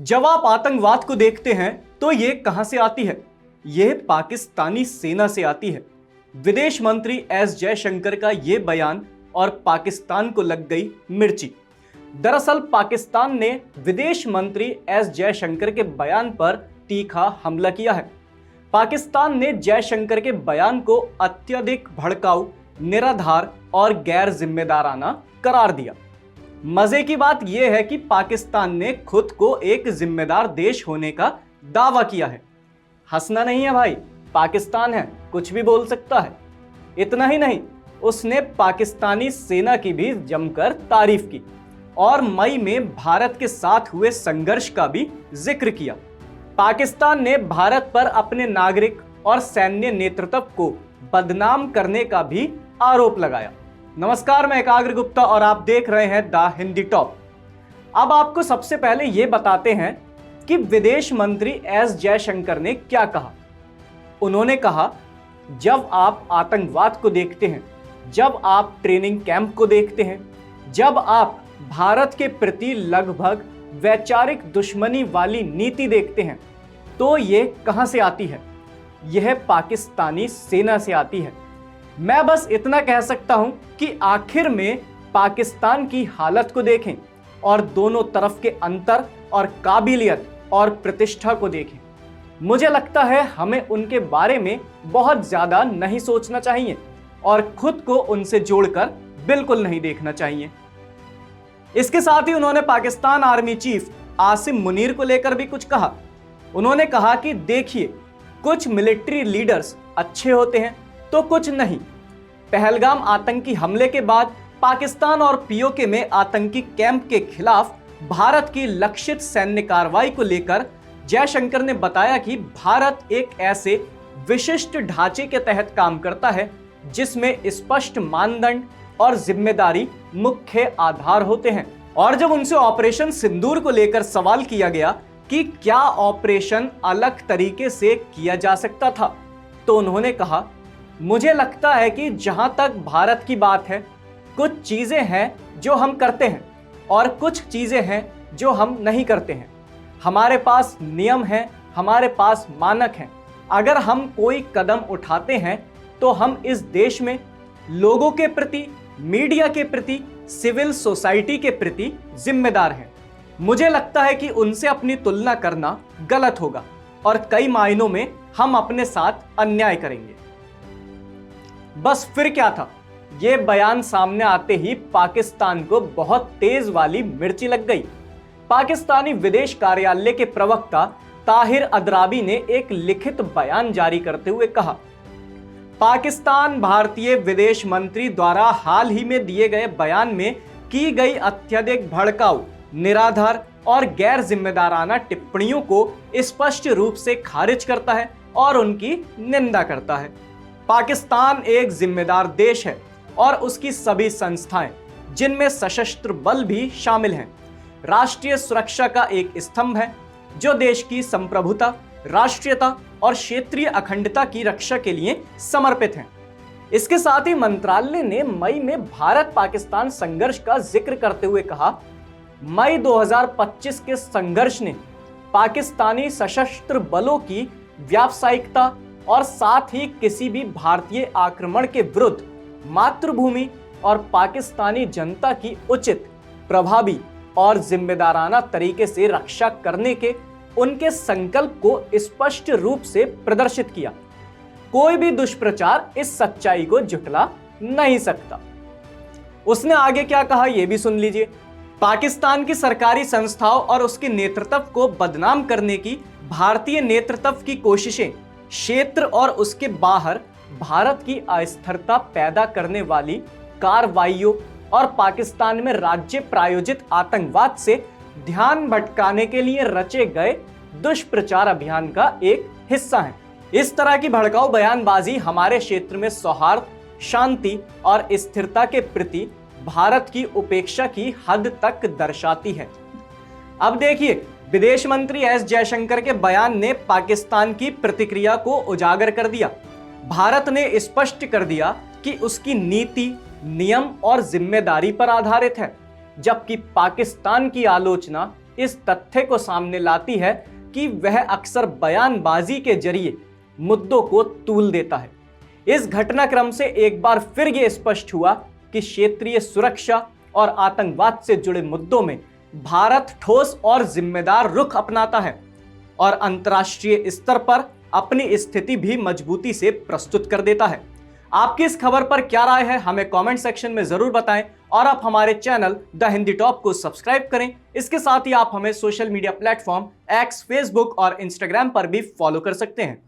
जब आप आतंकवाद को देखते हैं तो ये कहां से आती है? यह पाकिस्तानी सेना से आती है। विदेश मंत्री एस जयशंकर का यह बयान और पाकिस्तान को लग गई मिर्ची। दरअसल पाकिस्तान ने विदेश मंत्री एस जयशंकर के बयान पर तीखा हमला किया है। पाकिस्तान ने जयशंकर के बयान को अत्यधिक भड़काऊ, निराधार और गैर जिम्मेदाराना करार दिया। मजे की बात यह है कि पाकिस्तान ने खुद को एक जिम्मेदार देश होने का दावा किया है। हंसना नहीं है भाई, पाकिस्तान है, कुछ भी बोल सकता है। इतना ही नहीं, उसने पाकिस्तानी सेना की भी जमकर तारीफ की और मई में भारत के साथ हुए संघर्ष का भी जिक्र किया। पाकिस्तान ने भारत पर अपने नागरिक और सैन्य नेतृत्व को बदनाम करने का भी आरोप लगाया। नमस्कार, मैं एकाग्र गुप्ता और आप देख रहे हैं द हिंदी टॉप। अब आपको सबसे पहले यह बताते हैं कि विदेश मंत्री एस जयशंकर ने क्या कहा। उन्होंने कहा, जब आप आतंकवाद को देखते हैं, जब आप ट्रेनिंग कैंप को देखते हैं, जब आप भारत के प्रति लगभग वैचारिक दुश्मनी वाली नीति देखते हैं, तो यह कहां से आती है? यह पाकिस्तानी सेना से आती है। मैं बस इतना कह सकता हूं कि आखिर में पाकिस्तान की हालत को देखें और दोनों तरफ के अंतर और काबिलियत और प्रतिष्ठा को देखें। मुझे लगता है हमें उनके बारे में बहुत ज्यादा नहीं सोचना चाहिए और खुद को उनसे जोड़कर बिल्कुल नहीं देखना चाहिए। इसके साथ ही उन्होंने पाकिस्तान आर्मी चीफ आसिम मुनीर को लेकर भी कुछ कहा। उन्होंने कहा कि देखिए, कुछ मिलिट्री लीडर्स अच्छे होते हैं तो कुछ नहीं। पहलगाम आतंकी हमले के बाद पाकिस्तान और पीओके में आतंकी कैंप के खिलाफ भारत की लक्षित सैन्य कार्रवाई को लेकर जयशंकर ने बताया कि भारत एक ऐसे विशिष्ट ढांचे के तहत काम करता है जिसमें स्पष्ट मानदंड और जिम्मेदारी मुख्य आधार होते हैं। और जब उनसे ऑपरेशन सिंदूर को लेकर सवाल किया गया कि क्या ऑपरेशन अलग तरीके से किया जा सकता था, तो उन्होंने कहा, मुझे लगता है कि जहां तक भारत की बात है, कुछ चीजें हैं जो हम करते हैं और कुछ चीजें हैं जो हम नहीं करते हैं। हमारे पास नियम हैं, हमारे पास मानक हैं। अगर हम कोई कदम उठाते हैं तो हम इस देश में लोगों के प्रति, मीडिया के प्रति, सिविल सोसाइटी के प्रति जिम्मेदार हैं। मुझे लगता है कि उनसे अपनी तुलना करना गलत होगा और कई मायनों में हम अपने साथ अन्याय करेंगे। बस फिर क्या था, यह बयान सामने आते ही पाकिस्तान को बहुत तेज वाली मिर्ची लग गई। पाकिस्तानी विदेश कार्यालय के प्रवक्ता ताहिर अदराबी ने एक लिखित बयान जारी करते हुए कहा, पाकिस्तान भारतीय विदेश मंत्री द्वारा हाल ही में दिए गए बयान में की गई अत्यधिक भड़काऊ, निराधार और गैर जिम्मेदाराना टिप्पणियों को स्पष्ट रूप से खारिज करता है और उनकी निंदा करता है। पाकिस्तान एक जिम्मेदार देश है और उसकी सभी संस्थाएं, जिनमें सशस्त्र बल भी शामिल हैं, राष्ट्रीय सुरक्षा का एक स्तंभ है जो देश की संप्रभुता, राष्ट्रीयता और क्षेत्रीय अखंडता की रक्षा के लिए समर्पित हैं। इसके साथ ही मंत्रालय ने मई में भारत पाकिस्तान संघर्ष का जिक्र करते हुए कहा, मई 2025 के संघर्ष ने पाकिस्तानी सशस्त्र बलों की व्यावसायिकता और साथ ही किसी भी भारतीय आक्रमण के विरुद्ध मातृभूमि और पाकिस्तानी जनता की उचित, प्रभावी और जिम्मेदाराना तरीके से रक्षा करने के उनके संकल्प को स्पष्ट रूप से प्रदर्शित किया। कोई भी दुष्प्रचार इस सच्चाई को झुठला नहीं सकता। उसने आगे क्या कहा, यह भी सुन लीजिए। पाकिस्तान की सरकारी संस्थाओं और उसके नेतृत्व को बदनाम करने की भारतीय नेतृत्व की कोशिशें क्षेत्र और उसके बाहर भारत की अस्थिरता पैदा करने वाली कार्रवाइयों और पाकिस्तान में राज्य प्रायोजित आतंकवाद से ध्यान भटकाने के लिए रचे गए दुष्प्रचार अभियान का एक हिस्सा है। इस तरह की भड़काऊ बयानबाजी हमारे क्षेत्र में सौहार्द, शांति और स्थिरता के प्रति भारत की उपेक्षा की हद तक दर्शाती है। अब देखिए, विदेश मंत्री एस जयशंकर के बयान ने पाकिस्तान की प्रतिक्रिया को उजागर कर दिया। भारत ने स्पष्ट कर दिया कि उसकी नीति, नियम और जिम्मेदारी पर आधारित है, जबकि पाकिस्तान की आलोचना इस तथ्य को सामने लाती है कि वह अक्सर बयानबाजी के जरिए मुद्दों को तूल देता है। इस घटनाक्रम से एक बार फिर यह स्पष्ट हुआ कि क्षेत्रीय सुरक्षा और आतंकवाद से जुड़े मुद्दों में भारत ठोस और जिम्मेदार रुख अपनाता है और अंतर्राष्ट्रीय स्तर पर अपनी स्थिति भी मजबूती से प्रस्तुत कर देता है। आपकी इस खबर पर क्या राय है, हमें कमेंट सेक्शन में जरूर बताएं और आप हमारे चैनल द हिंदी टॉप को सब्सक्राइब करें। इसके साथ ही आप हमें social media platform x, Facebook और इंस्टाग्राम पर भी फॉलो कर सकते हैं।